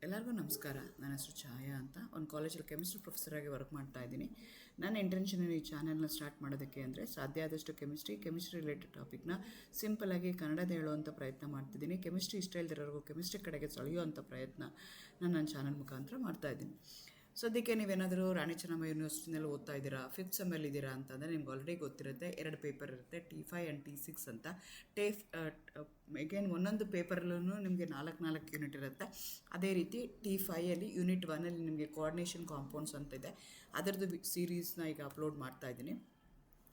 ಎಲ್ಲರಿಗೂ ನಮಸ್ಕಾರ. ನನ್ನ ಹೆಸರು ಛಾಯಾ ಅಂತ. ಒಂದು ಕಾಲೇಜಲ್ಲಿ ಕೆಮಿಸ್ಟ್ರಿ ಪ್ರೊಫೆಸರಾಗಿ ವರ್ಕ್ ಮಾಡ್ತಾ ಇದ್ದೀನಿ. ನನ್ನ ಇಂಟೆನ್ಷನ್ ಈ ಚಾನೆಲ್ನ ಸ್ಟಾರ್ಟ್ ಮಾಡೋದಕ್ಕೆ ಅಂದರೆ ಸಾಧ್ಯ ಆದಷ್ಟು ಕೆಮಿಸ್ಟ್ರಿ ರಿಲೇಟೆಡ್ ಟಾಪಿಕ್ನ ಸಿಂಪಲಾಗಿ ಕನ್ನಡದ ಹೇಳುವಂಥ ಪ್ರಯತ್ನ ಮಾಡ್ತಿದ್ದೀನಿ. ಕೆಮಿಸ್ಟ್ರಿ ಇಷ್ಟ ಇಲ್ದಿರೋರ್ಗೂ ಕೆಮಿಸ್ಟ್ರಿ ಕಡೆಗೆ ಸೆಳೆಯುವಂಥ ಪ್ರಯತ್ನ ನಾನು ನನ್ನ ಚಾನಲ್ ಮುಖಾಂತರ ಮಾಡ್ತಾಯಿದ್ದೀನಿ. ಸದ್ಯಕ್ಕೆ ನೀವೇನಾದರೂ ರಾಣಿ ಚೆನ್ನಮ್ಮ ಯೂನಿವರ್ಸಿಟಿನಲ್ಲಿ ಓದ್ತಾ ಇದ್ದೀರಾ, 5th ಸೆಮ್ಮಲ್ಲಿ ಇದ್ದೀರಾ ಅಂತಂದರೆ ನಿಮ್ಗೆ ಆಲ್ರೆಡಿ ಗೊತ್ತಿರುತ್ತೆ. 2 ಪೇಪರ್ ಇರುತ್ತೆ, T5 ಆ್ಯಂಡ್ T6 ಅಂತ. ಅಗೇನ್ ಒಂದೊಂದು ಪೇಪರಲ್ಲೂ ನಿಮಗೆ 4 ಯೂನಿಟ್ ಇರುತ್ತೆ. ಅದೇ ರೀತಿ T5ಅಲ್ಲಿ ಯೂನಿಟ್ 1ಅಲ್ಲಿ ನಿಮಗೆ ಕೋಆರ್ಡಿನೇಷನ್ ಕಾಂಪೌಂಡ್ಸ್ ಅಂತ ಇದೆ. ಅದರದ್ದು ಸೀರೀಸ್ನ ಈಗ ಅಪ್ಲೋಡ್ ಮಾಡ್ತಾ ಇದ್ದೀನಿ.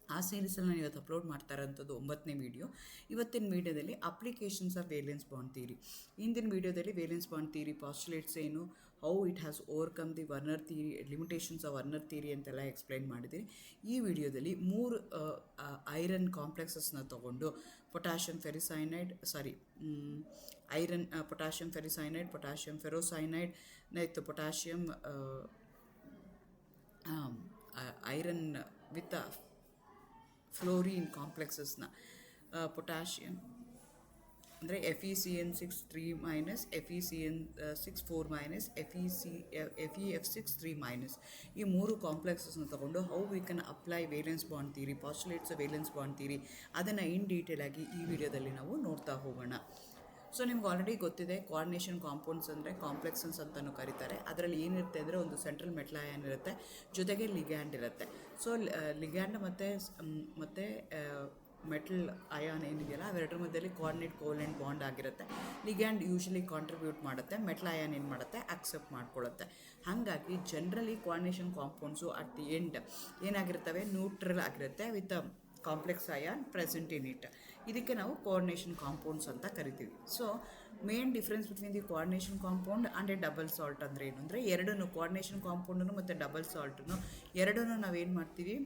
ಆ ಸೀರೀಸಲ್ಲಿ ನಾನು ಇವತ್ತು ಅಪ್ಲೋಡ್ ಮಾಡ್ತಾ ಇರೋಂಥದ್ದು 9ನೇ ವೀಡಿಯೋ. ಇವತ್ತಿನ ವೀಡಿಯೋದಲ್ಲಿ applications of valence bond theory. ಹಿಂದಿನ ವೀಡಿಯೋದಲ್ಲಿ ವೇಲೆನ್ಸ್ ಬಾಂಡ್ ಥಿಯರಿ ಪಾಸ್ಟುಲೇಟ್ಸ್ ಏನು, how it has overcome the Werner theory, limitations of Werner theory ಅಂತೆಲ್ಲ ಎಕ್ಸ್ಪ್ಲೈನ್ ಮಾಡಿದ್ದೀನಿ. ಈ ವಿಡಿಯೋದಲ್ಲಿ 3 ಐರನ್ ಕಾಂಪ್ಲೆಕ್ಸಸ್ನ ತೊಗೊಂಡು potassium ferricyanide potassium ferricyanide, potassium ferrocyanide ಮತ್ತು ಪೊಟ್ಯಾಷಿಯಂ ಐರನ್ ವಿತ್ ಫ್ಲೋರಿನ್ ಕಾಂಪ್ಲೆಕ್ಸಸ್ನ ಪೊಟ್ಯಾಷಿಯಂ ಅಂದರೆ FeCN6 3- FeCN6 4- FeF6 3-, ಈ 3 ಕಾಂಪ್ಲೆಕ್ಸಸ್ನ ತೊಗೊಂಡು how we can apply valence bond theory, postulates valence bond theory, ಅದನ್ನು ಇನ್ ಡೀಟೇಲ್ ಆಗಿ ಈ ವಿಡಿಯೋದಲ್ಲಿ ನಾವು ನೋಡ್ತಾ ಹೋಗೋಣ. ಸೊ ನಿಮ್ಗೆ ಆಲ್ರೆಡಿ ಗೊತ್ತಿದೆ, ಕೋಆರ್ಡಿನೇಷನ್ ಕಾಂಪೌಂಡ್ಸ್ ಅಂದರೆ ಕಾಂಪ್ಲೆಕ್ಸನ್ಸ್ ಅಂತಲೂ ಕರೀತಾರೆ. ಅದರಲ್ಲಿ ಏನಿರುತ್ತೆ ಅಂದರೆ ಒಂದು ಸೆಂಟ್ರಲ್ ಮೆಟಲ್ ಅಯಾನ್ ಇರುತ್ತೆ, ಜೊತೆಗೆ ಲಿಗ್ಯಾಂಡ್ ಇರುತ್ತೆ. ಸೊ ಲಿಗ್ಯಾಂಡ್ ಮತ್ತು ಮೆಟಲ್ ಅಯಾನ್ ಏನಿದೆಯಲ್ಲ ಅವೆರಡರ ಮಧ್ಯದಲ್ಲಿ ಕೋಆರ್ಡಿನೇಟ್ ಬಾಂಡ್ ಆಗಿರುತ್ತೆ. ಲಿಗ್ಯಾಂಡ್ ಯೂಶಲಿ ಕಾಂಟ್ರಿಬ್ಯೂಟ್ ಮಾಡುತ್ತೆ, ಮೆಟಲ್ ಅಯಾನ್ ಏನು ಮಾಡುತ್ತೆ, ಅಕ್ಸೆಪ್ಟ್ ಮಾಡ್ಕೊಳ್ಳುತ್ತೆ. ಹಾಗಾಗಿ generally coordination compounds at the end ಏನಾಗಿರ್ತವೆ, ನ್ಯೂಟ್ರಲ್ ಆಗಿರುತ್ತೆ with complex ion present in it. ಇದಕ್ಕೆ ನಾವು ಕೋಆರ್ಡಿನೇಷನ್ ಕಾಂಪೌಂಡ್ಸ್ ಅಂತ ಕರಿತೀವಿ. So main difference between the coordination compound and a double salt ಅಂದರೆ ಏನು ಅಂದರೆ, ಎರಡನ್ನೂ ಕೋಆರ್ಡಿನೇಷನ್ ಕಾಂಪೌಂಡನ್ನು ಮತ್ತು ಡಬಲ್ ಸಾಲ್ಟನ್ನು ಎರಡನ್ನೂ ನಾವೇನು ಮಾಡ್ತೀವಿ,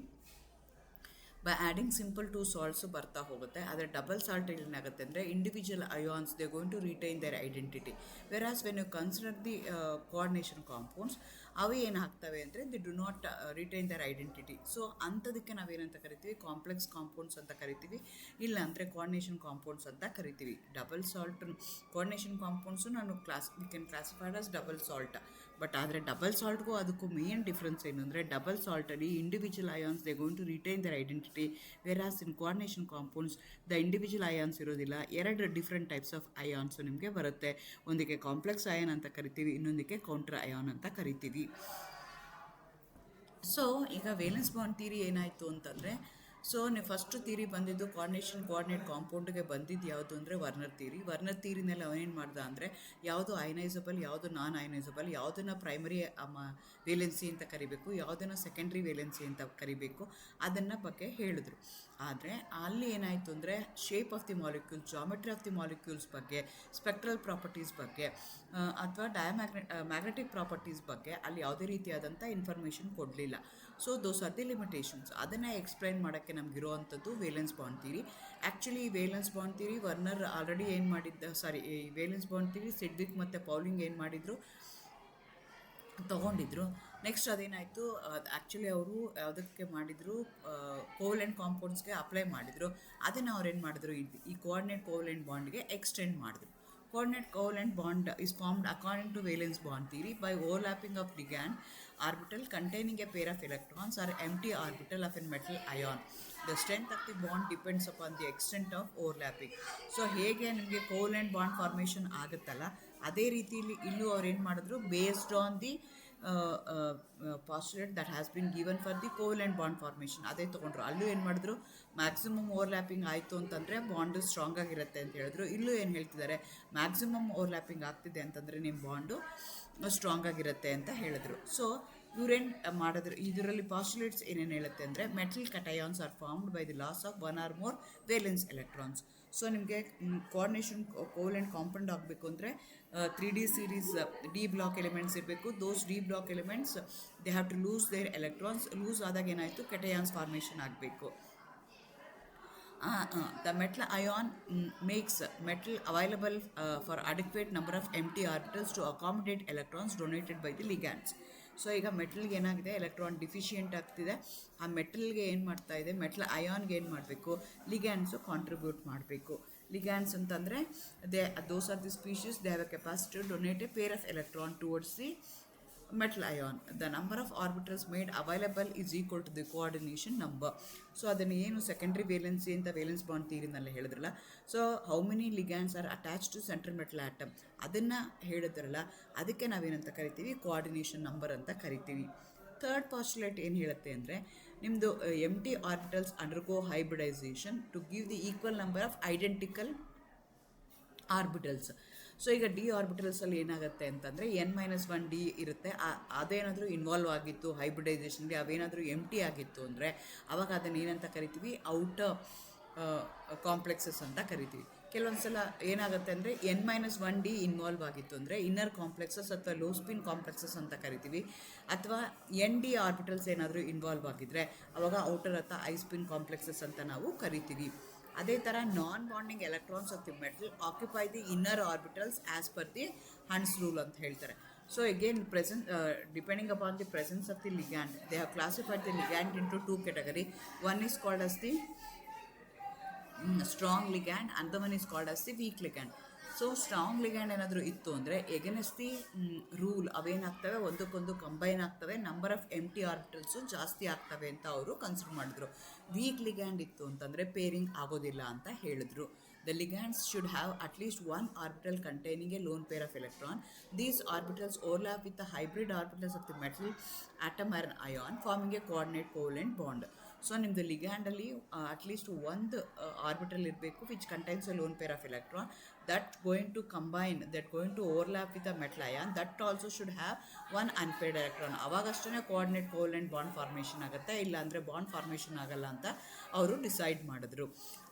ಬೈ ಆ್ಯಡಿಂಗ್ ಸಿಂಪಲ್ 2 ಸಾಲ್ಟ್ಸು ಬರ್ತಾ ಹೋಗುತ್ತೆ. ಆದರೆ ಡಬಲ್ ಸಾಲ್ಟ್ ಏನಾಗುತ್ತೆ ಅಂದರೆ individual ions they going to retain their identity. Whereas when you consider the coordination compounds, ಅವು ಏನಾಗ್ತವೆ ಅಂದರೆ they do not retain their identity. So ಅಂಥದಕ್ಕೆ ನಾವೇನಂತ ಕರಿತೀವಿ, ಕಾಂಪ್ಲೆಕ್ಸ್ ಕಾಂಪೌಂಡ್ಸ್ ಅಂತ ಕರಿತೀವಿ, ಇಲ್ಲ ಅಂದರೆ ಕೋಆರ್ಡಿನೇಷನ್ ಕಾಂಪೌಂಡ್ಸ್ ಅಂತ ಕರಿತೀವಿ. Double salt coordination compounds we can classified as double salt. But ಆದರೆ ಡಬಲ್ ಸಾಲ್ಟ್ಗೂ ಅದಕ್ಕೂ ಮೇನ್ ಡಿಫ್ರೆನ್ಸ್ ಏನು ಅಂದರೆ, ಡಬಲ್ ಸಾಲ್ಟಲ್ಲಿ individual ions they going to retain their identity, whereas in coordination compounds the individual ions ಇರೋದಿಲ್ಲ. 2 different types of ions ನಿಮಗೆ ಬರುತ್ತೆ. ಒಂದಕ್ಕೆ ಕಾಂಪ್ಲೆಕ್ಸ್ ಅಯಾನ್ ಅಂತ ಕರಿತೀವಿ, ಇನ್ನೊಂದಕ್ಕೆ ಕೌಂಟರ್ ಅಯಾನ್ ಅಂತ ಕರಿತೀವಿ. ಸೊ ಈಗ ವೇಲೆನ್ಸ್ ಬಾಂಡ್ ಥಿಯರಿ ಏನಾಯಿತು ಅಂತಂದರೆ, ಸೊ ನೀವು ಫಸ್ಟ್ ಥಿಯರಿ ಬಂದಿದ್ದು ಕೋಆರ್ಡಿನೇಟ್ ಕಾಂಪೌಂಡ್ಗೆ ಬಂದಿದ್ದು ಯಾವುದು ಅಂದರೆ ವರ್ನರ್ ಥಿಯರಿನಲ್ಲಿ ಅವನೇನು ಮಾಡ್ದ ಅಂದರೆ, ಯಾವುದು ಅಯನೈಸಬಲ್, ಯಾವುದು ನಾನ್ ಅಯನೈಸಬಲ್, ಯಾವುದನ್ನು ಪ್ರೈಮರಿ ವೇಲೆನ್ಸಿ ಅಂತ ಕರಿಬೇಕು, ಯಾವುದನ್ನು ಸೆಕೆಂಡ್ರಿ ವೇಲೆನ್ಸಿ ಅಂತ ಕರಿಬೇಕು, ಅದನ್ನು ಬಗ್ಗೆ ಹೇಳಿದ್ರು. ಆದರೆ ಅಲ್ಲಿ ಏನಾಯಿತು ಅಂದರೆ, shape of the molecules, geometry of the molecules ಬಗ್ಗೆ, ಸ್ಪೆಕ್ಟ್ರಲ್ ಪ್ರಾಪರ್ಟೀಸ್ ಬಗ್ಗೆ ಅಥವಾ ಮ್ಯಾಗ್ನೆಟಿಕ್ ಪ್ರಾಪರ್ಟೀಸ್ ಬಗ್ಗೆ ಅಲ್ಲಿ ಯಾವುದೇ ರೀತಿಯಾದಂಥ ಇನ್ಫಾರ್ಮೇಷನ್ ಕೊಡಲಿಲ್ಲ. So those are the limitations. ಅದನ್ನು ಎಕ್ಸ್ಪ್ಲೈನ್ ಮಾಡೋಕ್ಕೆ ನಮಗಿರುವಂಥದ್ದು ವೇಲೆನ್ಸ್ ಬಾಂಡ್ ಥಿಯರಿ. ಆ್ಯಕ್ಚುಲಿ ಈ valence bond theory Werner already ಏನು ಮಾಡಿದ್ದ, ಈ ವೇಲೆನ್ಸ್ ಬಾಂಡ್ ಥಿಯರಿ ಸಿಡ್ವಿಕ್ ಮತ್ತು ಪೌಲಿಂಗ್ ಏನು ಮಾಡಿದರು, ತೊಗೊಂಡಿದ್ರು. ನೆಕ್ಸ್ಟ್ ಅದೇನಾಯಿತು, ಆ್ಯಕ್ಚುಲಿ ಅವರು ಯಾವುದಕ್ಕೆ ಮಾಡಿದರು, ಕೋವೆಲೆಂಟ್ ಕಾಂಪೌಂಡ್ಸ್ಗೆ ಅಪ್ಲೈ ಮಾಡಿದರು. ಅದನ್ನು ಅವ್ರು ಏನು ಮಾಡಿದ್ರು, ಈ ಕೋಆರ್ಡಿನೇಟ್ ಕೋವೆಲೆಂಟ್ ಬಾಂಡ್ಗೆ ಎಕ್ಸ್ಟೆಂಡ್ ಮಾಡಿದ್ರು. Coordinate covalent bond is formed according to valence bond theory by overlapping of ligand orbital containing a pair of electrons or empty orbital of a metal ion. The strength of the bond depends upon the extent of overlapping. So ಹೇಗೆ ನಿಮಗೆ covalent bond formation ಆಗುತ್ತಲ್ಲ, ಅದೇ ರೀತಿಯಲ್ಲಿ ಇಲ್ಲೂ ಅವ್ರು ಏನು ಮಾಡಿದ್ರು, based on the postulate that has been given for the covalent bond formation ಅದೇ ತೊಗೊಂಡ್ರು. ಅಲ್ಲೂ ಏನು ಮಾಡಿದ್ರು, ಮ್ಯಾಕ್ಸಿಮಮ್ ಓವರ್ಲ್ಯಾಪಿಂಗ್ ಆಯಿತು ಅಂತಂದರೆ ಬಾಂಡು ಸ್ಟ್ರಾಂಗ್ ಆಗಿರುತ್ತೆ ಅಂತ ಹೇಳಿದ್ರು. ಇಲ್ಲೂ ಏನು ಹೇಳ್ತಿದ್ದಾರೆ, ಮ್ಯಾಕ್ಸಿಮಮ್ ಓವರ್ಲ್ಯಾಪಿಂಗ್ ಆಗ್ತಿದೆ ಅಂತಂದರೆ ನಿಮ್ಮ ಬಾಂಡು ಸ್ಟ್ರಾಂಗ್ ಆಗಿರುತ್ತೆ ಅಂತ ಹೇಳಿದ್ರು. ಸೊ ಇವ್ರೇನು ಮಾಡಿದ್ರು, ಇದರಲ್ಲಿ ಪಾಸ್ಟುಲೇಟ್ಸ್ ಏನೇನು ಹೇಳುತ್ತೆ ಅಂದರೆ, metal cations are formed by the loss of 1 or more valence electrons. So ನಿಮಗೆ ಕೋಆರ್ಡಿನೇಷನ್ ಕೋವೆಲೆಂಟ್ ಕಾಂಪೌಂಡ್ ಆಗಬೇಕು ಅಂದರೆ 3D series d block elements ಇರಬೇಕು. Those d block elements they have to lose their electrons. Lose ಆದಾಗ ಏನಾಯಿತು, cations formation ಆಗಬೇಕು. The metal ion makes metal available for adequate number of empty orbitals to accommodate electrons donated by the ligands. So ಈಗ ಮೆಟಲ್ಗೆ ಏನಾಗಿದೆ, electron deficient ಆಗ್ತಿದೆ. ಆ ಮೆಟಲ್ಗೆ ಏನು ಮಾಡ್ತಾ ಇದೆ, ಮೆಟಲ್ ಅಯಾನ್ಗೆ ಏನು ಮಾಡಬೇಕು, ಲಿಗ್ಯಾಂಡ್ಸು ಕಾಂಟ್ರಿಬ್ಯೂಟ್ ಮಾಡಬೇಕು. ligands ಅಂತಂದರೆ those are the species, they have a capacity to donate a pair of electron towards the metal ion. The number of orbitals made available is equal to the coordination number. So ಅದನ್ನು ಏನು secondary valency ಅಂತ valence bond ಥಿಯರಿನಲ್ಲಿ ಹೇಳಿದ್ರಲ್ಲ, so how many ligands are attach to central metal atom ಅದನ್ನು ಹೇಳಿದ್ರಲ್ಲ, ಅದಕ್ಕೆ ನಾವೇನಂತ ಕರಿತೀವಿ, ಕೋಆರ್ಡಿನೇಷನ್ ನಂಬರ್ ಅಂತ ಕರಿತೀವಿ. ಥರ್ಡ್ ಪಾಸ್ಟುಲೇಟ್ ಏನು ಹೇಳುತ್ತೆ ಅಂದರೆ, ನಿಮ್ಮದು empty orbitals undergo hybridization to give the equal number of identical orbitals. So ಈಗ ಡಿ ಆರ್ಬಿಟಲ್ಸಲ್ಲಿ ಏನಾಗುತ್ತೆ ಅಂತಂದರೆ n-1 ಡಿ ಇರುತ್ತೆ. ಅದೇನಾದರೂ ಇನ್ವಾಲ್ವ್ ಆಗಿತ್ತು ಹೈಬ್ರಿಡೈಸೇಷನ್ಗೆ, ಅವೇನಾದರೂ ಎಮ್ ಟಿ ಆಗಿತ್ತು ಅಂದರೆ ಅವಾಗ ಅದನ್ನು ಏನಂತ ಕರಿತೀವಿ, ಔಟರ್ ಕಾಂಪ್ಲೆಕ್ಸಸ್ ಅಂತ ಕರಿತೀವಿ. ಕೆಲವೊಂದು ಸಲ ಏನಾಗುತ್ತೆ ಅಂದರೆ n-1 ಡಿ ಇನ್ವಾಲ್ವ್ ಆಗಿತ್ತು ಅಂದರೆ ಇನ್ನರ್ ಕಾಂಪ್ಲೆಕ್ಸಸ್ ಅಥವಾ ಲೋ ಸ್ಪಿನ್ ಕಾಂಪ್ಲೆಕ್ಸಸ್ ಅಂತ ಕರಿತೀವಿ. ಅಥವಾ ಎನ್ ಡಿ ಆರ್ಬಿಟಲ್ಸ್ ಏನಾದರೂ ಇನ್ವಾಲ್ವ್ ಆಗಿದ್ದರೆ ಅವಾಗ ಔಟರ್ ಅಥವಾ ಐ ಸ್ಪಿನ್ ಕಾಂಪ್ಲೆಕ್ಸಸ್ ಅಂತ ನಾವು ಕರಿತೀವಿ. ಅದೇ ಥರ non bonding electrons of the metal occupy the inner orbitals as per the Hund's rule ಅಂತ ಹೇಳ್ತಾರೆ. So again depending upon the presence of the ligand, they have classified the ligand into 2 category. One is called as the strong ligand, another one is called as the weak ligand. So strong ligand ಏನಾದರೂ ಇತ್ತು ಅಂದರೆ against the rule ಅವೇನಾಗ್ತವೆ, ಒಂದಕ್ಕೊಂದು combine ಆಗ್ತವೆ, number of M T orbitals ಜಾಸ್ತಿ ಆಗ್ತವೆ ಅಂತ ಅವರು consider ಮಾಡಿದ್ರು. ವೀಕ್ ಲಿಗ್ಯಾಂಡ್ ಇತ್ತು ಅಂತಂದರೆ ಪೇರಿಂಗ್ ಆಗೋದಿಲ್ಲ ಅಂತ ಹೇಳಿದ್ರು. The ligands should have at least one orbital containing a lone pair of electron. These orbitals overlap with the hybrid orbitals of the metal atom or ion, forming a coordinate covalent bond. So ನಿಮ್ಮದು ಲಿಗ್ಯಾಂಡಲ್ಲಿ at least ಒಂದು orbital ಇರಬೇಕು which contains a loan pair of electron that going to combine, that going to overlap with the metal ion, that also should have one unpaired electron. ಅವಾಗಷ್ಟೇ coordinate covalent bond formation ಆಗುತ್ತೆ, ಇಲ್ಲಾಂದರೆ bond formation ಆಗಲ್ಲ ಅಂತ ಅವರು decide ಮಾಡಿದ್ರು.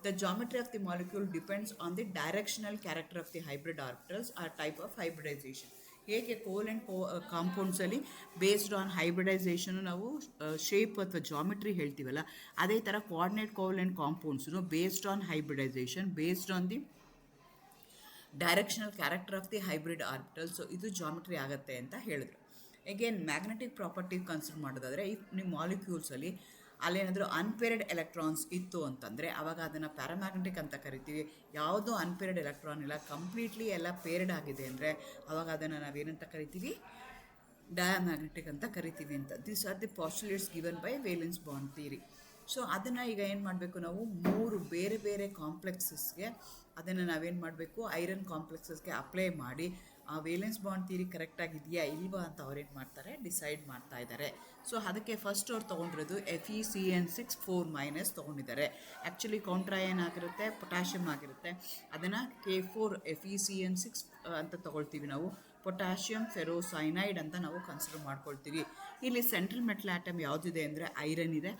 The geometry of the molecule depends on the directional character of the hybrid orbitals or type of hybridization. ಹೇಗೆ covalent ಕಾಂಪೌಂಡ್ಸಲ್ಲಿ based on hybridization ನಾವು ಶೇಪ್ ಅಥವಾ ಜಾಮೆಟ್ರಿ ಹೇಳ್ತೀವಲ್ಲ, ಅದೇ ಥರ coordinate covalent compounds based on hybridization, based on the directional character of the hybrid orbital. So ಇದು geometry ಆಗುತ್ತೆ ಅಂತ ಹೇಳಿದ್ರು. ಅಗೇನ್ ಮ್ಯಾಗ್ನೆಟಿಕ್ ಪ್ರಾಪರ್ಟಿ ಕನ್ಸಿಡರ್ ಮಾಡೋದಾದರೆ, ಇಫ್ ನಿಮ್ಮ ಮಾಲಿಕ್ಯೂಲ್ಸಲ್ಲಿ ಅಲ್ಲೇನಾದರೂ ಅನ್ಪೇರ್ಡ್ ಎಲೆಕ್ಟ್ರಾನ್ಸ್ ಇತ್ತು ಅಂತಂದರೆ ಅವಾಗ ಅದನ್ನು ಪ್ಯಾರಾಮ್ಯಾಗ್ನೆಟಿಕ್ ಅಂತ ಕರಿತೀವಿ. ಯಾವುದೋ ಅನ್ಪೇರ್ಡ್ ಎಲೆಕ್ಟ್ರಾನ್ ಇಲ್ಲ, ಕಂಪ್ಲೀಟ್ಲಿ ಎಲ್ಲ ಪೇರ್ಡ್ ಆಗಿದೆ ಅಂದರೆ ಅವಾಗ ಅದನ್ನು ನಾವೇನಂತ ಕರಿತೀವಿ, ಡಯಾಮ್ಯಾಗ್ನೆಟಿಕ್ ಅಂತ ಕರಿತೀವಿ ಅಂತ. This are the postulates given by valence bond theory. So ಅದನ್ನು ಈಗ ಏನು ಮಾಡಬೇಕು, ನಾವು 3 ಬೇರೆ ಬೇರೆ ಕಾಂಪ್ಲೆಕ್ಸಸ್ಗೆ ಅದನ್ನು ನಾವೇನು ಮಾಡಬೇಕು, ಐರನ್ ಕಾಂಪ್ಲೆಕ್ಸಸ್ಗೆ ಅಪ್ಲೈ ಮಾಡಿ ಆ ವೇಲೆನ್ಸ್ ಬಾಂಡ್ ಥಿಯರಿ ಕರೆಕ್ಟಾಗಿದೆಯಾ ಇಲ್ವಾ ಅಂತ ಅವ್ರೇನು ಮಾಡ್ತಾರೆ, ಡಿಸೈಡ್ ಮಾಡ್ತಾ ಇದ್ದಾರೆ. ಸೊ ಅದಕ್ಕೆ ಫಸ್ಟ್ ಅವ್ರು ತೊಗೊಂಡಿರೋದು FeCN6 4- ತೊಗೊಂಡಿದ್ದಾರೆ. ಆ್ಯಕ್ಚುಲಿ ಕೌಂಟ್ರಾಯನ್ ಆಗಿರುತ್ತೆ, ಪೊಟ್ಯಾಷಿಯಮ್ ಆಗಿರುತ್ತೆ. ಅದನ್ನು K4 FeCN6 ಅಂತ ತೊಗೊಳ್ತೀವಿ ನಾವು. ಪೊಟ್ಯಾಷಿಯಮ್ ಫೆರೋಸೈನೈಡ್ ಅಂತ ನಾವು ಕನ್ಸಿಡರ್ ಮಾಡ್ಕೊಳ್ತೀವಿ. ಇಲ್ಲಿ ಸೆಂಟ್ರಲ್ ಮೆಟಲ್ ಆಟಮ್ ಯಾವುದಿದೆ ಅಂದರೆ ಐರನ್ ಇದೆ.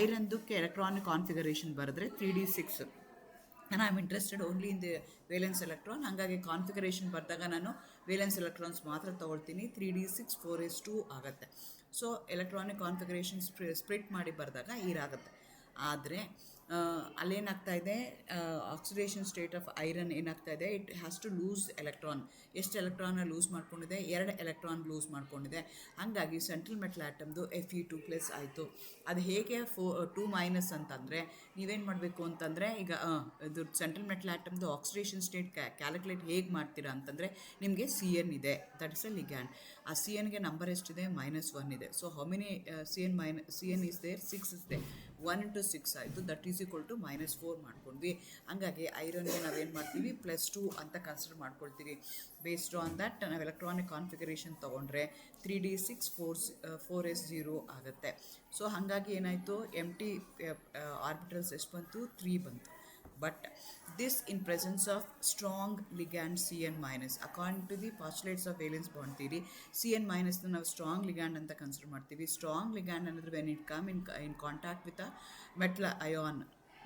ಐರನ್ದಕ್ಕೆ ಎಲೆಕ್ಟ್ರಾನಿಕ್ ಕಾನ್ಫಿಗರೇಷನ್ ಬರೆದ್ರೆ 3d6. ನಾನು I am interested only in the valence electron, ಹಾಗಾಗಿ ಕಾನ್ಫಿಗರೇಷನ್ ಬರೆದಾಗ ನಾನು ವೇಲೆನ್ಸ್ ಎಲೆಕ್ಟ್ರಾನ್ಸ್ ಮಾತ್ರ ತೊಗೊಳ್ತೀನಿ. 3d6 4s2 ಆಗುತ್ತೆ. ಸೊ ಎಲೆಕ್ಟ್ರಾನಿಕ್ ಕಾನ್ಫಿಗರೇಷನ್ ಸ್ಪ್ಲಿಟ್ ಮಾಡಿ ಬರೆದಾಗ ಈರಾಗುತ್ತೆ. ಆದರೆ ಅಲ್ಲೇನಾಗ್ತಾ ಇದೆ, ಆಕ್ಸಿಡೇಷನ್ ಸ್ಟೇಟ್ ಆಫ್ ಐರನ್ ಏನಾಗ್ತಾ ಇದೆ, it has to lose electron. ಎಷ್ಟು ಎಲೆಕ್ಟ್ರಾನ್ನ ಲೂಸ್ ಮಾಡ್ಕೊಂಡಿದೆ, 2 ಎಲೆಕ್ಟ್ರಾನ್ ಲೂಸ್ ಮಾಡ್ಕೊಂಡಿದೆ. ಹಾಗಾಗಿ ಸೆಂಟ್ರಲ್ ಮೆಟಲ್ ಆಟಮ್ದು Fe2+ ಆಯಿತು. ಅದು ಹೇಗೆ 2- ಅಂತಂದರೆ ನೀವೇನು ಮಾಡಬೇಕು ಅಂತಂದರೆ, ಈಗ ಇದು ಸೆಂಟ್ರಲ್ ಮೆಟಲ್ ಆಟಮ್ದು ಆಕ್ಸಿಡೇಷನ್ ಸ್ಟೇಟ್ ಕ್ಯಾಲ್ಕುಲೇಟ್ ಹೇಗೆ ಮಾಡ್ತೀರಾ ಅಂತಂದರೆ, ನಿಮಗೆ CN ಇದೆ, ದಟ್ ಇಸ್ ಎ ಲಿಗ್ಯಾಂಡ್. ಆ CNಗೆ ನಂಬರ್ ಎಷ್ಟಿದೆ, -1 ಇದೆ. So how many CN is there, 6 is there. 1 × 6 ಆಯಿತು, ದಟ್ ಈಸ್ ಈಕ್ವಲ್ ಟು -4 ಮಾಡ್ಕೊಂಡ್ವಿ. ಹಂಗಾಗಿ ಐರನ್ಗೆ ನಾವೇನು ಮಾಡ್ತೀವಿ, +2 ಅಂತ ಕನ್ಸಿಡರ್ ಮಾಡ್ಕೊಳ್ತೀವಿ. ಬೇಸ್ಡ್ ಆನ್ ದಟ್ ನಾವು ಎಲೆಕ್ಟ್ರಾನಿಕ್ ಕಾನ್ಫಿಗರೇಷನ್ ತೊಗೊಂಡ್ರೆ 3d6 4s0 ಆಗುತ್ತೆ. ಸೊ ಹಾಗಾಗಿ ಏನಾಯಿತು, ಎಮ್ ಟಿ ಆರ್ಬಿಟಲ್ಸ್ ಎಷ್ಟು ಬಂತು, 3 ಬಂತು. But this in presence of strong ligand CN-. According to the postulates of valence bond theory, CN- ನಾವು ಸ್ಟ್ರಾಂಗ್ ಲಿಗ್ಯಾಂಡ್ ಅಂತ ಕನ್ಸಿಡರ್ ಮಾಡ್ತೀವಿ. ಸ್ಟ್ರಾಂಗ್ ಲಿಗ್ಯಾಂಡ್ ಅಂದರೆ when it come in contact with a metal ion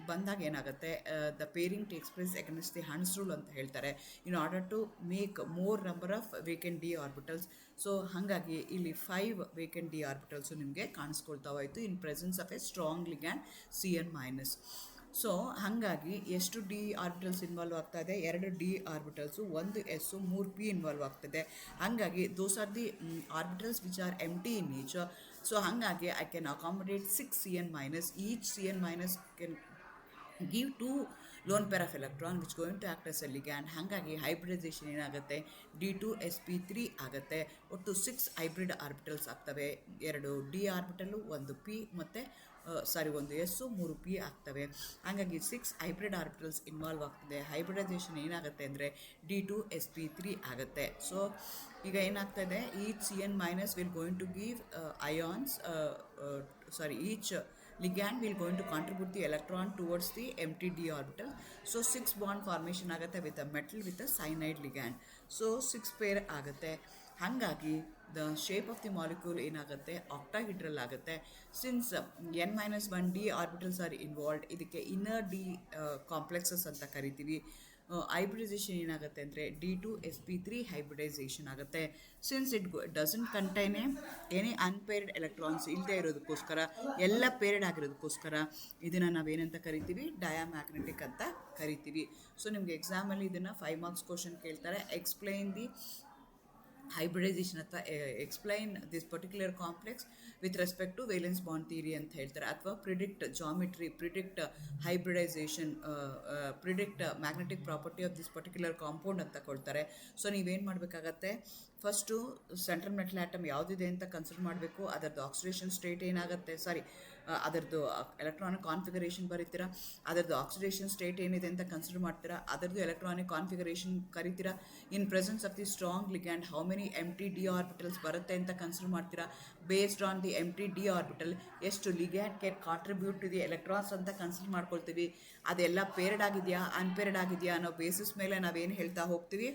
ಬಂದಾಗ ಏನಾಗುತ್ತೆ, the pairing takes place against the Hund's rule ಅಂತ ಹೇಳ್ತಾರೆ, in order to make more number of vacant d orbitals. So ಹಾಗಾಗಿ ಇಲ್ಲಿ 5 vacant d orbitals ನಿಮಗೆ ಕಾಣಿಸ್ಕೊಳ್ತಾ ಹೋಯಿತು in presence of a strong ligand CN-. So ಹಾಗಾಗಿ ಎಷ್ಟು ಡಿ ಆರ್ಬಿಟಲ್ಸ್ ಇನ್ವಾಲ್ವ್ ಆಗ್ತಾ ಇದೆ, 2 D orbitals, 1 s, 3 p involve ಆಗ್ತದೆ. ಹಾಗಾಗಿ those are the orbitals which are empty in nature. So ಹಾಗಾಗಿ I can accommodate 6 CN-. Each CN- can give 2 lone pair of electron which going to act as a ligand. ಹಾಗಾಗಿ hybridisation ಏನಾಗುತ್ತೆ, D2sp3 ಆಗುತ್ತೆ. ಒಟ್ಟು 6 hybrid orbitals ಆಗ್ತವೆ. 2 D orbital, 1 P ಮತ್ತು 1 S, 3 P ಆಗ್ತವೆ. ಹಾಗಾಗಿ 6 hybrid orbitals involve ಆಗ್ತದೆ. Hybridization ಏನಾಗುತ್ತೆ ಅಂದರೆ D2sp3 ಆಗುತ್ತೆ. ಸೊ ಈಗ ಏನಾಗ್ತಾ ಇದೆ, each CN minus will going to give ions, each ligand will going to contribute the electron towards the empty d orbital. So 6 bond formation ಆಗುತ್ತೆ with a metal with a cyanide ligand. So 6 pair ಆಗುತ್ತೆ. ಹಾಗಾಗಿ the shape of the molecule ಏನಾಗುತ್ತೆ, ಆಕ್ಟಾಹಿಡ್ರಲ್ ಆಗುತ್ತೆ. Since n-1 d orbitals are involved, ಇದಕ್ಕೆ inner D complexes ಅಂತ ಕರಿತೀವಿ. Hybridisation ಏನಾಗುತ್ತೆ ಅಂದರೆ D2sp3 ಹೈಬ್ರಿಡೈಸೇಷನ್ ಆಗುತ್ತೆ. Since it doesn't contain any unpaired electrons ಇಲ್ಲದೆ ಇರೋದಕ್ಕೋಸ್ಕರ, ಎಲ್ಲ ಪೇರ್ಡ್ ಆಗಿರೋದಕ್ಕೋಸ್ಕರ ಇದನ್ನು ನಾವೇನಂತ ಕರಿತೀವಿ, ಡಯಾಮ್ಯಾಗ್ನೆಟಿಕ್ ಅಂತ ಕರಿತೀವಿ. ಸೊ ನಿಮಗೆ ಎಕ್ಸಾಮಲ್ಲಿ ಇದನ್ನು 5 ಮಾರ್ಕ್ಸ್ ಕ್ವಶನ್ ಕೇಳ್ತಾರೆ. ಎಕ್ಸ್ಪ್ಲೈನ್ ದಿ ಹೈಬ್ರಿಡೈಸೇಷನ್ ಅಥವಾ explain this particular complex with respect to valence bond theory ಅಂತ ಹೇಳ್ತಾರೆ. ಅಥವಾ predict geometry, predict hybridization, predict magnetic property of this particular compound ಅಂತ ಕೊಡ್ತಾರೆ. ಸೊ ನೀವೇನು ಮಾಡಬೇಕಾಗತ್ತೆ, ಫಸ್ಟು ಸೆಂಟ್ರಲ್ ಮೆಟಲ್ ಆಟಮ್ ಯಾವುದಿದೆ ಅಂತ ಕನ್ಸಿಡರ್ ಮಾಡಬೇಕು. ಅದರದ್ದು ಆಕ್ಸಿಡೇಷನ್ ಸ್ಟೇಟ್ ಏನಾಗುತ್ತೆ, ಅದರದ್ದು ಎಲೆಕ್ಟ್ರಾನಿಕ್ ಕಾನ್ಫಿಗರೇಷನ್ ಬರೀತೀರಾ, ಅದರದ್ದು ಆಕ್ಸಿಡೇಷನ್ ಸ್ಟೇಟ್ ಏನಿದೆ ಅಂತ ಕನ್ಸಿಡರ್ ಮಾಡ್ತೀರಾ, ಅದರದ್ದು ಎಲೆಕ್ಟ್ರಾನಿಕ್ ಕಾನ್ಫಿಗರೇಷನ್ ಕರಿತೀರಾ. In presence of the strong ligand how many empty d orbitals ಬರುತ್ತೆ ಅಂತ ಕನ್ಸಿಡರ್ ಮಾಡ್ತೀರಾ. Based on the empty d orbital ಎಷ್ಟು ligand can contribute to the electrons ಅಂತ ಕನ್ಸಿಡರ್ ಮಾಡ್ಕೊಳ್ತೀವಿ. ಅದೆಲ್ಲ ಪೇರ್ಡ್ ಆಗಿದೆಯಾ, ಅನ್ಪೇರ್ಡ್ ಆಗಿದೆಯಾ ಅನ್ನೋ ಬೇಸಿಸ್ ಮೇಲೆ ನಾವೇನು ಹೇಳ್ತಾ ಹೋಗ್ತೀವಿ,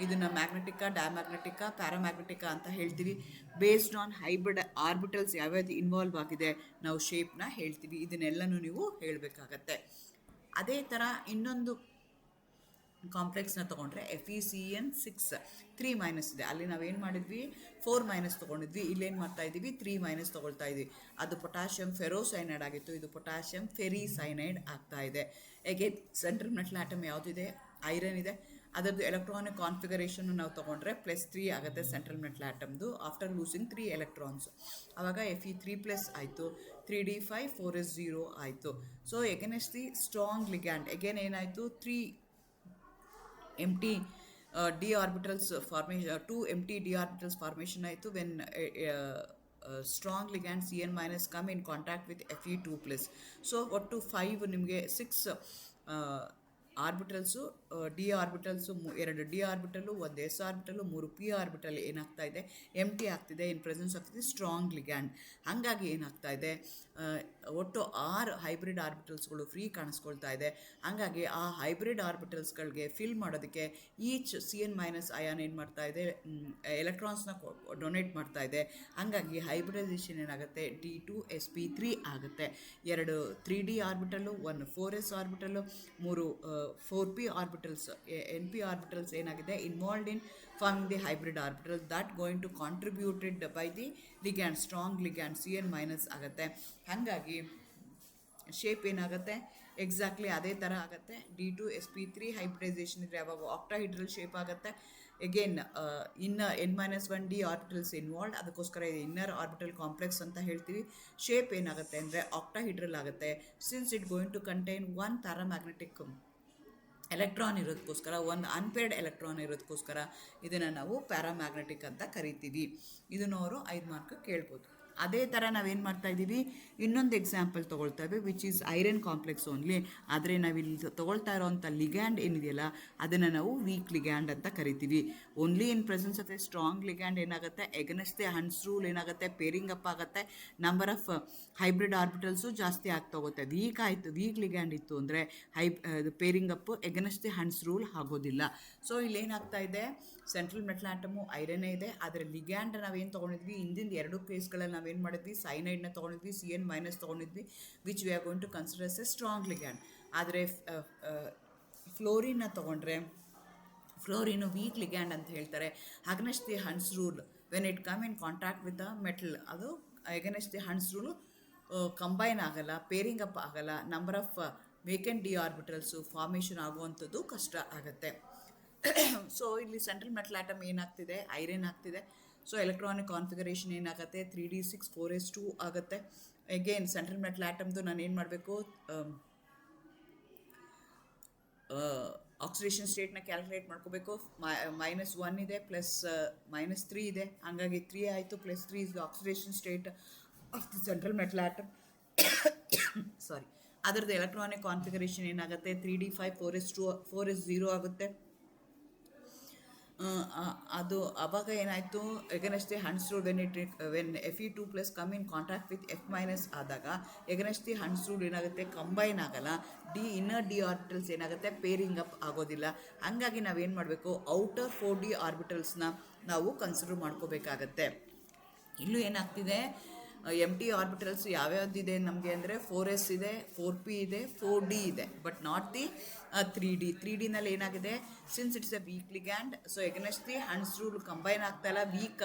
ಇದನ್ನು ಮ್ಯಾಗ್ನೆಟಿಕಾ, ಡಯಾಮ್ಯಾಗ್ನೆಟಿಕಾ, ಪ್ಯಾರಾಮ್ಯಾಗ್ನೆಟಿಕಾ ಅಂತ ಹೇಳ್ತೀವಿ. ಬೇಸ್ಡ್ ಆನ್ ಹೈಬ್ರಿಡ್ ಆರ್ಬಿಟಲ್ಸ್ ಯಾವ್ಯಾವುದು ಇನ್ವಾಲ್ವ್ ಆಗಿದೆ ನಾವು ಶೇಪ್ನ ಹೇಳ್ತೀವಿ. ಇದನ್ನೆಲ್ಲನೂ ನೀವು ಹೇಳಬೇಕಾಗತ್ತೆ. ಅದೇ ಥರ ಇನ್ನೊಂದು ಕಾಂಪ್ಲೆಕ್ಸ್ನ ತೊಗೊಂಡ್ರೆ FeCN6 3- ಇದೆ. ಅಲ್ಲಿ ನಾವೇನು ಮಾಡಿದ್ವಿ, 4- ತೊಗೊಂಡಿದ್ವಿ. ಇಲ್ಲೇನು ಮಾಡ್ತಾ ಇದ್ದೀವಿ, 3- ತೊಗೊಳ್ತಾ ಇದ್ವಿ. ಅದು ಪೊಟ್ಯಾಷಿಯಂ ಫೆರೋಸೈನೈಡ್ ಆಗಿತ್ತು, ಇದು ಪೊಟ್ಯಾಷಿಯಂ ಫೆರಿಸೈನೈಡ್ ಆಗ್ತಾ ಇದೆ. ಹೇಗೆ ಸೆಂಟ್ರಲ್ ಮೆಟಲ್ ಆಟಮ್ ಯಾವುದಿದೆ, ಐರನ್ ಇದೆ, ಅದರದ್ದು ಎಲೆಕ್ಟ್ರಾನಿಕ್ ಕಾನ್ಫಿಗರೇಷನ್ ನಾವು ತೊಗೊಂಡ್ರೆ +3 ಆಗುತ್ತೆ ಸೆಂಟ್ರಲ್ ಮೆಟಲ್ ಆಟಮ್ದು ಆಫ್ಟರ್ ಲೂಸಿಂಗ್ 3 ಎಲೆಕ್ಟ್ರಾನ್ಸ್. ಆವಾಗ Fe3+ ಆಯಿತು, 3d5 4s0 ಆಯಿತು. So against the strong ligand again ಏನಾಯಿತು, 3 empty d orbitals formation, 2 empty d orbitals formation ಆಯಿತು when strong ligand CN- come in contact with Fe2+. So ಒಟ್ಟು 5 ನಿಮಗೆ 6 orbitals, D orbitals 2 D orbital, 1 S orbital, 3 P orbital ಏನಾಗ್ತಾ ಇದೆ, empty ಆಗ್ತಿದೆ in presence of the strong ligand. ಹಾಗಾಗಿ ಏನಾಗ್ತಾ ಇದೆ, ಒಟ್ಟು 6 ಹೈಬ್ರಿಡ್ ಆರ್ಬಿಟಲ್ಸ್ಗಳು ಫ್ರೀ ಕಾಣಿಸ್ಕೊಳ್ತಾ ಇದೆ. ಹಾಗಾಗಿ ಆ ಹೈಬ್ರಿಡ್ ಆರ್ಬಿಟಲ್ಸ್ಗಳಿಗೆ ಫಿಲ್ ಮಾಡೋದಕ್ಕೆ ಈಚ್ CN- ಅಯಾನ್ ಏನು ಮಾಡ್ತಾ ಇದೆ, ಎಲೆಕ್ಟ್ರಾನ್ಸ್ನ ಡೊನೇಟ್ ಮಾಡ್ತಾ ಇದೆ. ಹಾಗಾಗಿ ಹೈಬ್ರಿಡೈಸೇಷನ್ ಏನಾಗುತ್ತೆ, D2sp3 ಆಗುತ್ತೆ. 2 3D orbital, 1 4s orbital, 3 4p orbitals, np orbitals ಏನಾಗಿದೆ, involved in forming the hybrid orbital that going to contributed by the ligand, strong ligand CN- ಆಗುತ್ತೆ. ಹಾಗಾಗಿ ಶೇಪ್ ಏನಾಗುತ್ತೆ, ಎಕ್ಸಾಕ್ಟ್ಲಿ ಅದೇ ಥರ ಆಗುತ್ತೆ. D2sp3 ಹೈಬ್ರಿಡೈಸೇಷನ್ ಇದ್ರೆ ಯಾವಾಗ ಆಕ್ಟಾಹಿಡ್ರಲ್ ಶೇಪ್ ಆಗುತ್ತೆ. Again N-1 d orbitals involved, ಅದಕ್ಕೋಸ್ಕರ ಇದು ಇನ್ನರ್ ಆರ್ಬಿಟಲ್ ಕಾಂಪ್ಲೆಕ್ಸ್ ಅಂತ ಹೇಳ್ತೀವಿ. ಶೇಪ್ ಏನಾಗುತ್ತೆ ಅಂದರೆ ಆಕ್ಟಾಹಿಡ್ರಲ್ ಆಗುತ್ತೆ. Since it going to contain 1 paramagnetic electron ಇರೋದಕ್ಕೋಸ್ಕರ, 1 ಅನ್ಪೇರ್ಡ್ ಎಲೆಕ್ಟ್ರಾನ್ ಇರೋದಕ್ಕೋಸ್ಕರ ಇದನ್ನು ನಾವು ಪ್ಯಾರಾಮ್ಯಾಗ್ನೆಟಿಕ್ ಅಂತ ಕರಿತೀವಿ. ಇದನ್ನು ಅವರು 5 ಮಾರ್ಕ್ ಕೇಳ್ಬೋದು. ಅದೇ ಥರ ನಾವೇನು ಮಾಡ್ತಾ ಇದ್ದೀವಿ, ಇನ್ನೊಂದು ಎಕ್ಸಾಂಪಲ್ ತೊಗೊಳ್ತಾ ಇದ್ದೀವಿ which is iron complex only. ಆದರೆ ನಾವಿಲ್ಲಿ ತೊಗೊಳ್ತಾ ಇರೋವಂಥ ಲಿಗ್ಯಾಂಡ್ ಏನಿದೆಯಲ್ಲ ಅದನ್ನು ನಾವು ವೀಕ್ ಲಿಗ್ಯಾಂಡ್ ಅಂತ ಕರಿತೀವಿ. Only in presence of a strong ligand ಏನಾಗುತ್ತೆ, ಎಗನೆಸ್ಟ್ ದಿ ಹಂಟ್ಸ್ ರೂಲ್ ಏನಾಗುತ್ತೆ, ಪೇರಿಂಗ್ ಅಪ್ ಆಗುತ್ತೆ, ನಂಬರ್ ಆಫ್ ಹೈಬ್ರಿಡ್ ಆರ್ಬಿಟಲ್ಸು ಜಾಸ್ತಿ ಆಗ್ತಾ ಹೋಗುತ್ತೆ. ವೀಕ್ ಲಿಗ್ಯಾಂಡ್ ಇತ್ತು ಅಂದರೆ pairing up against the Hund's rule ಆಗೋದಿಲ್ಲ. ಸೊ ಇಲ್ಲೇನಾಗ್ತಾ ಇದೆ, ಸೆಂಟ್ರಲ್ ಮೆಟಲ್ ಆಟಮು ಐರನ್ನೇ ಇದೆ, ಆದರೆ ಲಿಗ್ಯಾಂಡ್ ನಾವೇನು ತೊಗೊಂಡಿದ್ವಿ, ಹಿಂದಿನ 2 ಕೇಸ್ಗಳಲ್ಲಿ ನಾವೇನು ಮಾಡಿದ್ವಿ, ಸೈನೈಡ್ನ ತೊಗೊಂಡಿದ್ವಿ, CN- ತೊಗೊಂಡಿದ್ವಿ, which we are going to consider as a strong ligand. ಆದರೆ ಫ್ಲೋರಿನ್ನ ತೊಗೊಂಡ್ರೆ ಫ್ಲೋರಿನು ವೀಕ್ ಲಿಗ್ಯಾಂಡ್ ಅಂತ ಹೇಳ್ತಾರೆ. Against the Hund's rule when it come in contact with the metal, ಅದು against the Hund's rule combine ಆಗಲ್ಲ, pairing up ಆಗಲ್ಲ, number of vacant d orbitals formation ಆಗುವಂಥದ್ದು ಕಷ್ಟ ಆಗುತ್ತೆ. ಸೊ ಇಲ್ಲಿ ಸೆಂಟ್ರಲ್ ಮೆಟಲ್ ಆಟಮ್ ಏನಾಗ್ತಿದೆ, ಐರನ್ ಆಗ್ತಿದೆ. ಸೊ ಎಲೆಕ್ಟ್ರಾನಿಕ್ ಕಾನ್ಫಿಗರೇಷನ್ ಏನಾಗುತ್ತೆ, 3d6 4s2 ಆಗುತ್ತೆ. ಅಗೇನ್ ಸೆಂಟ್ರಲ್ ಮೆಟಲ್ ಆಟಮ್ದು ನಾನು ಏನು ಮಾಡಬೇಕು, ಆಕ್ಸಿಡೇಷನ್ ಸ್ಟೇಟ್ನ ಕ್ಯಾಲ್ಕುಲೇಟ್ ಮಾಡ್ಕೋಬೇಕು. -1 ಇದೆ ಪ್ಲಸ್ -3 ಇದೆ, ಹಾಗಾಗಿ 3 ಆಯಿತು, +3 is the oxidation state of the central metal atom. Sorry, ಅದರದ್ದು ಎಲೆಕ್ಟ್ರಾನಿಕ್ ಕಾನ್ಫಿಗರೇಷನ್ ಏನಾಗುತ್ತೆ, 3d5 4s2 4s0 ಆಗುತ್ತೆ. ಅದು ಆವಾಗ ಏನಾಯಿತು, against the Hund's rule when Fe2+ come in contact with F- ಆದಾಗ ಎಗನೆಸ್ಟ್ ದಿ ಹಂಡ್ಸ್ ರೂಲ್ ಏನಾಗುತ್ತೆ, ಕಂಬೈನ್ ಆಗಲ್ಲ. Inner d orbitals ಏನಾಗುತ್ತೆ, ಪೇರಿಂಗ್ ಅಪ್ ಆಗೋದಿಲ್ಲ. ಹಾಗಾಗಿ ನಾವೇನು ಮಾಡಬೇಕು, ಔಟರ್ 4d ಆರ್ಬಿಟಲ್ಸ್ನ ನಾವು ಕನ್ಸಿಡರ್ ಮಾಡ್ಕೋಬೇಕಾಗತ್ತೆ. ಇಲ್ಲೂ ಏನಾಗ್ತಿದೆ, ಎಮ್ ಟಿ ಆರ್ಬಿಟಲ್ಸ್ ಯಾವ್ಯಾವ್ದಿದೆ ನಮಗೆ ಅಂದರೆ 4s ಇದೆ, 4p ಇದೆ, 4d ಇದೆ, ಬಟ್ ನಾಟ್ ದಿ 3d ಏನಾಗಿದೆ, since it's a weak ligand, so against the Hund's rule combine ಆಗ್ತಾ ಇಲ್ಲ. ವೀಕ್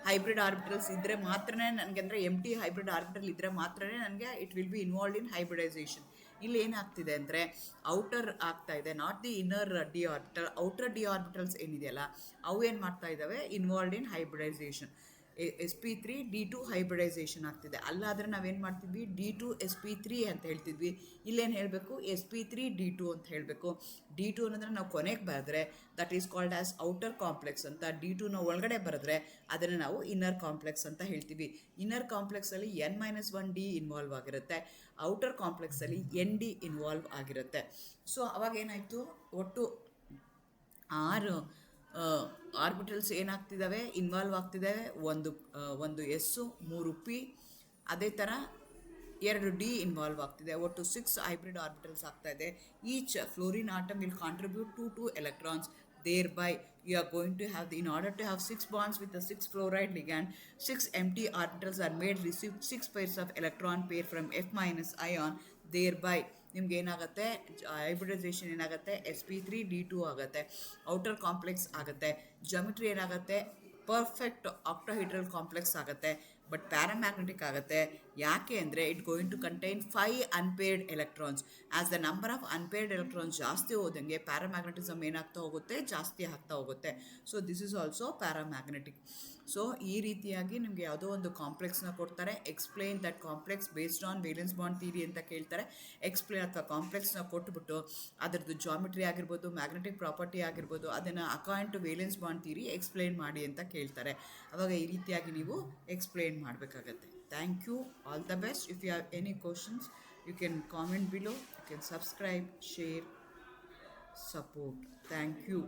ಹೈಬ್ರಿಡ್ ಆರ್ಬಿಟಲ್ಸ್ ಇದ್ದರೆ ಮಾತ್ರನೇ ನನಗೆ, ಅಂದರೆ ಎಮ್ ಟಿ ಹೈಬ್ರಿಡ್ ಆರ್ಬಿಟಲ್ ಇದ್ದರೆ ಮಾತ್ರನೇ ನನಗೆ it will be involve in hybridization. ಇಲ್ಲಿ ಏನಾಗ್ತಿದೆ ಅಂದರೆ ಔಟರ್ ಆಗ್ತಾ ಇದೆ, not the inner D orbital. Outer D orbitals ಏನಿದೆಯಲ್ಲ ಅವು ಏನು ಮಾಡ್ತಾ ಇದ್ದಾವೆ, involved in hybridisation. sp3 d2 hybridisation ಆಗ್ತಿದೆ. ಅಲ್ಲಾದರೆ ನಾವೇನು ಮಾಡ್ತಿದ್ವಿ, d2 sp3 ಅಂತ ಹೇಳ್ತಿದ್ವಿ. ಇಲ್ಲೇನು ಹೇಳಬೇಕು, sp3 d2 ಅಂತ ಹೇಳಬೇಕು. d2 ಅನ್ನೋದ್ರೆ ನಾವು ಕೊನೆಗೆ ಬರೆದ್ರೆ that is called as outer complex ಅಂತ. d2ನ ಒಳಗಡೆ ಬರೆದ್ರೆ ಅದನ್ನು ನಾವು ಇನ್ನರ್ ಕಾಂಪ್ಲೆಕ್ಸ್ ಅಂತ ಹೇಳ್ತೀವಿ. ಇನ್ನರ್ ಕಾಂಪ್ಲೆಕ್ಸಲ್ಲಿ n-1d ಇನ್ವಾಲ್ವ್ ಆಗಿರುತ್ತೆ, ಔಟರ್ ಕಾಂಪ್ಲೆಕ್ಸಲ್ಲಿ nd ಇನ್ವಾಲ್ವ್ ಆಗಿರುತ್ತೆ. ಸೊ ಅವಾಗ ಏನಾಯಿತು, ಒಟ್ಟು 6 ಆರ್ಬಿಟಲ್ಸ್ ಏನಾಗ್ತಿದ್ದಾವೆ, ಇನ್ವಾಲ್ವ್ ಆಗ್ತಿದ್ದಾವೆ. ಒಂದು ಎಸ್ಸು, 3 ಪಿ, ಅದೇ ಥರ 2 ಡಿ ಇನ್ವಾಲ್ವ್ ಆಗ್ತಿದೆ. ಒಟ್ಟು 6 ಹೈಬ್ರಿಡ್ ಆರ್ಬಿಟಲ್ಸ್ ಆಗ್ತಾ ಇದೆ. Each fluorine atom will contribute 2 electrons. Thereby you are going to have in order to have 6 bonds with the 6 fluoride ligand, 6 empty orbitals are made, receive 6 pairs of electron pair from F- ion. Thereby ನಿಮ್ಗೆ ಏನಾಗುತ್ತೆ, hybridisation ಏನಾಗುತ್ತೆ, sp3d2 ಆಗುತ್ತೆ, outer complex ಆಗುತ್ತೆ. ಜಾಮಿಟ್ರಿ ಏನಾಗುತ್ತೆ, perfect octahedral complex ಆಗುತ್ತೆ, but paramagnetic ಆಗುತ್ತೆ. ಯಾಕೆ ಅಂದರೆ it going to contain 5 unpaired electrons. As the number of unpaired electrons ಜಾಸ್ತಿ ಹೋದಂಗೆ ಪ್ಯಾರಾಮ್ಯಾಗ್ನೆಟಿಸಮ್ ಏನಾಗ್ತಾ ಹೋಗುತ್ತೆ, ಜಾಸ್ತಿ ಆಗ್ತಾ ಹೋಗುತ್ತೆ. So this is also paramagnetic. So ಈ ರೀತಿಯಾಗಿ ನಿಮಗೆ ಯಾವುದೋ ಒಂದು ಕಾಂಪ್ಲೆಕ್ಸ್ನ ಕೊಡ್ತಾರೆ, explain that complex based on valence bond theory ಅಂತ ಕೇಳ್ತಾರೆ. ಎಕ್ಸ್ಪ್ಲೈನ್ ಅಥವಾ ಕಾಂಪ್ಲೆಕ್ಸ್ನ ಕೊಟ್ಬಿಟ್ಟು ಅದರದ್ದು ಜಾಮಿಟ್ರಿ ಆಗಿರ್ಬೋದು, ಮ್ಯಾಗ್ನೆಟಿಕ್ ಪ್ರಾಪರ್ಟಿ ಆಗಿರ್ಬೋದು, ಅದನ್ನು according to valence bond theory explain ಮಾಡಿ ಅಂತ ಕೇಳ್ತಾರೆ. ಆವಾಗ ಈ ರೀತಿಯಾಗಿ ನೀವು ಎಕ್ಸ್ಪ್ಲೈನ್ ಮಾಡಬೇಕಾಗತ್ತೆ. Thank you, all the best. If you have any questions you can comment below, you can subscribe, share, support. Thank you.